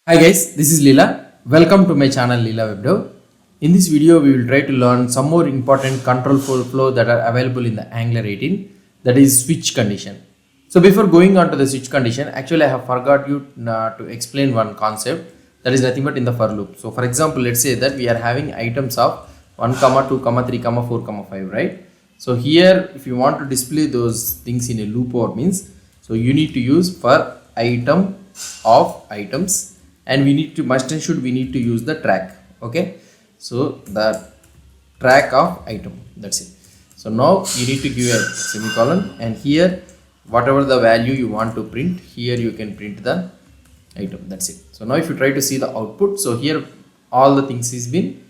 Hi guys, this is Leela. Welcome to my channel leelawebdev. In this video, we will try to learn some more important control flow that are available in the Angular 18, that is switch condition. So before going on to the switch condition, actually I have forgot you to explain one concept that is nothing but in the for loop. So for example, let's say that we are having items of 1, 2, 3, 4, 5, right? So here, if you want to display those things in a loop or means, so you need to use for item of items. And we need to we need to use the track. Okay, so the track of item, that's it. So now you need to give a semicolon, and here whatever the value you want to print, here you can print the item, that's it. So now if you try to see the output, so here all the things is been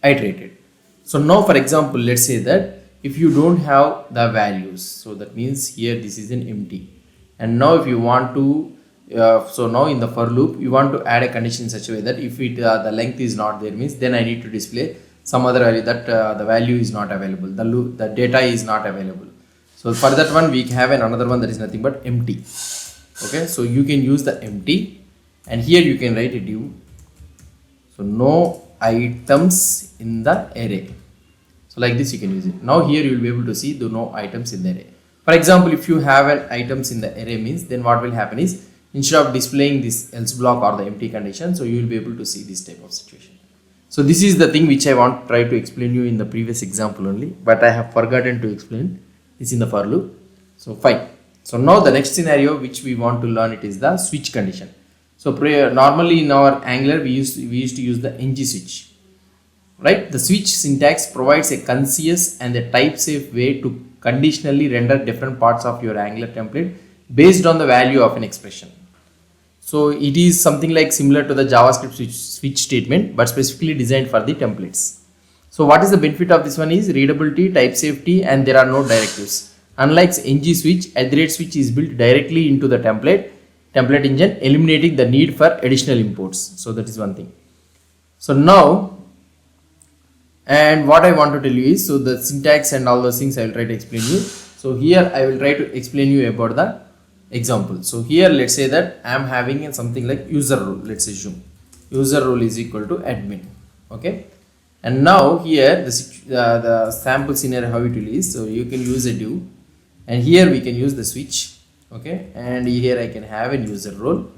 iterated. So now for example, let's say that if you don't have the values, so that means here this is an empty, and now if you want to so now in the for loop you want to add a condition in such a way that if it the length is not there, means then I need to display some other value that the value is not available, the data is not available. So for that one we have another one that is nothing but empty. Okay, so you can use the empty, and here you can write a div, so no items in the array. So like this you can use it. Now here you will be able to see the no items in the array. For example, if you have an items in the array, means then what will happen is, instead of displaying this else block or the empty condition, so you will be able to see this type of situation. So this is the thing which I want to try to explain you in the previous example only, but I have forgotten to explain this in the for loop. So fine. So now the next scenario which we want to learn, it is the switch condition. So normally in our Angular we used to use the ng switch, right? The switch syntax provides a concise and a type safe way to conditionally render different parts of your Angular template based on the value of an expression. So it is something like similar to the JavaScript switch statement, but specifically designed for the templates. So what is the benefit of this one is readability, type safety, and there are no directives. Unlike ng switch, switch is built directly into the template engine, eliminating the need for additional imports. So that is one thing. So now, and what I want to tell you is, so the syntax and all those things I will try to explain you. So here I will try to explain you about the example. So here let's say that I am having something like user role. Let's assume user role is equal to admin. Okay, and now here the sample scenario how it will is, so you can use a div, and here we can use the switch. Okay, and here I can have a user role,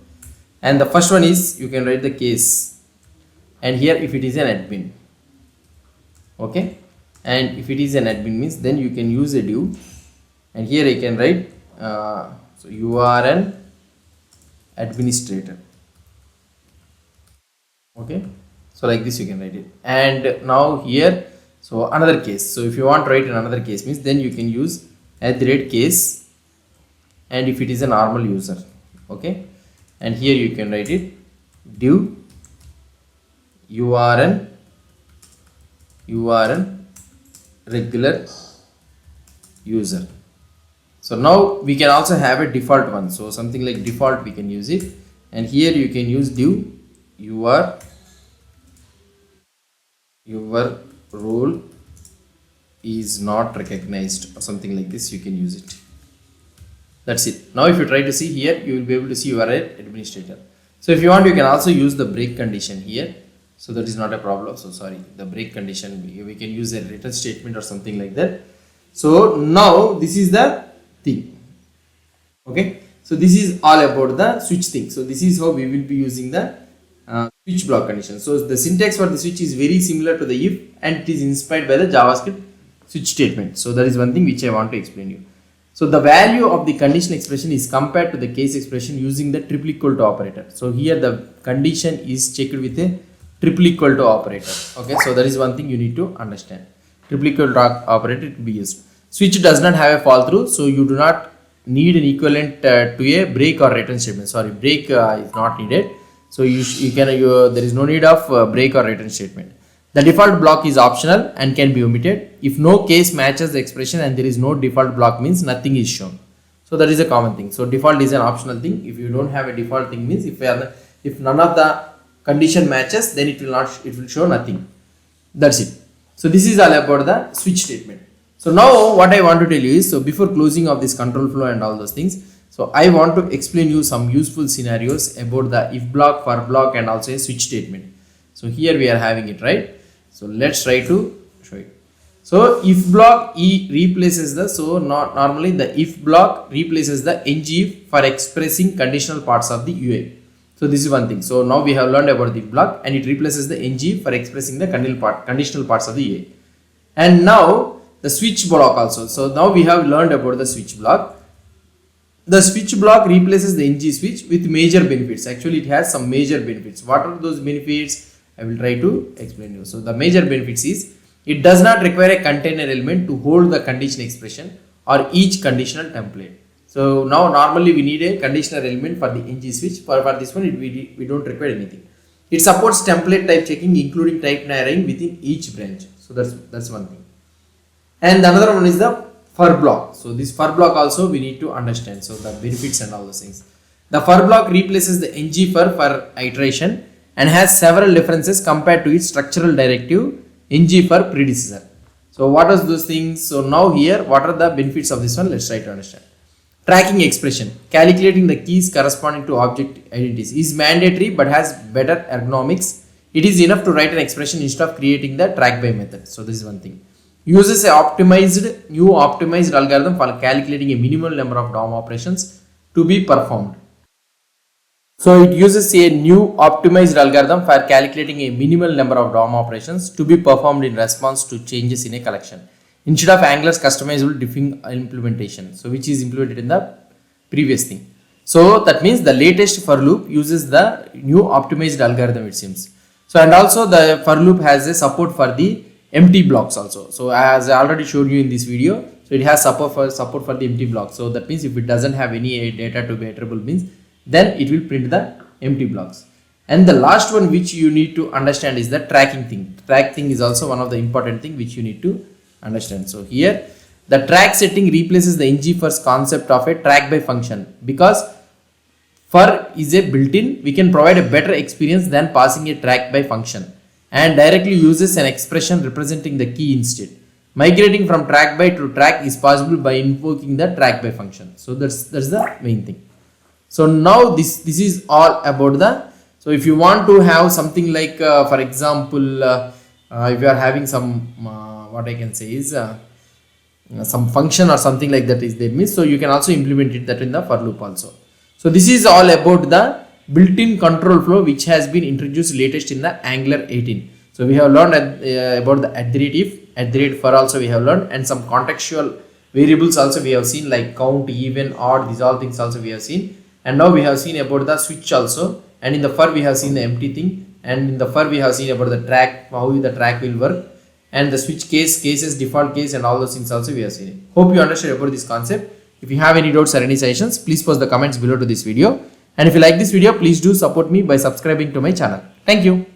and the first one is you can write the case, and here if it is an admin. Okay, and if it is an admin means then you can use a div, and here I can write so you are an administrator. Okay, so like this you can write it. And now here, so another case, so if you want to write another case means then you can use @case, and if it is a normal user. Okay, and here you can write it div you are an regular user. So now we can also have a default one, so something like default we can use it, and here you can use div your role is not recognized, or something like this you can use it. That's it. Now if you try to see here, you will be able to see you are an administrator. So if you want, you can also use the break condition here, so that is not a problem. So sorry, the break condition we can use a return statement or something like that. So now this is the thing. Okay, so this is all about the switch thing. So this is how we will be using the switch block condition. So the syntax for the switch is very similar to the if, and it is inspired by the JavaScript switch statement. So that is one thing which I want to explain you. So the value of the condition expression is compared to the case expression using the triple equal to operator. So here the condition is checked with a triple equal to operator. Okay, so that is one thing you need to understand. Triple equal to operator to be used. Switch does not have a fall through, so you do not need an equivalent to a break or return statement. Sorry, break is not needed. So there is no need of break or return statement. The default block is optional and can be omitted. If no case matches the expression and there is no default block, means nothing is shown. So that is a common thing. So default is an optional thing. If you don't have a default thing, means if none of the condition matches, then it will show nothing. That's it. So this is all about the switch statement. So now what I want to tell you is, so before closing of this control flow and all those things, So I want to explain you some useful scenarios about the if block, for block, and also a switch statement. So here we are having it, right? So let's try to show it. So if block E replaces the, so not normally the if block replaces the ng for expressing conditional parts of the UA. So this is one thing. So now we have learned about the if block, and it replaces the ng for expressing the conditional parts of the UA. And now the switch block also. So now we have learned about the switch block. The switch block replaces the ng switch with major benefits. Actually, it has some major benefits. What are those benefits? I will try to explain you. So the major benefits is it does not require a container element to hold the condition expression or each conditional template. So now normally we need a conditional element for the ng switch. For this one, we don't require anything. It supports template type checking, including type narrowing within each branch. So that's one thing. And another one is the for block. So this for block also we need to understand. So the benefits and all those things. The for block replaces the ng for iteration and has several differences compared to its structural directive ng for predecessor. So what are those things? So now here, what are the benefits of this one? Let's try to understand. Tracking expression, calculating the keys corresponding to object identities is mandatory but has better ergonomics. It is enough to write an expression instead of creating the track by method. So this is one thing. Uses a new optimized algorithm for calculating a minimal number of DOM operations to be performed. So it uses a new optimized algorithm for calculating a minimal number of DOM operations to be performed in response to changes in a collection, instead of Angular's customizable diffing implementation, so which is implemented in the previous thing. So that means the latest for loop uses the new optimized algorithm, it seems. So and also the for loop has a support for the empty blocks also. So as I already showed you in this video, so it has support for the empty blocks. So that means if it doesn't have any data to be iterable means, then it will print the empty blocks. And the last one which you need to understand is the tracking thing. Track thing is also one of the important thing which you need to understand. So here the track setting replaces the ng first concept of a track by function, because for is a built-in, we can provide a better experience than passing a track by function, and directly uses an expression representing the key instead. Migrating from track by to track is possible by invoking the track by function. So that's the main thing. So now this is all about the, so if you want to have something like for example if you are having some what I can say is some function or something like that is there means, so you can also implement it that in the for loop also. So this is all about the built-in control flow which has been introduced latest in the Angular 18. So we have learned about the @if, @for also we have learned, and some contextual variables also we have seen, like count, even, odd, these all things also we have seen. And now we have seen about the switch also, and in the for we have seen the empty thing, and in the for we have seen about the track, how the track will work, and the switch cases, default case, and all those things also we have seen it. Hope you understand about this concept. If you have any doubts or any suggestions, please post the comments below to this video. And if you like this video, please do support me by subscribing to my channel. Thank you.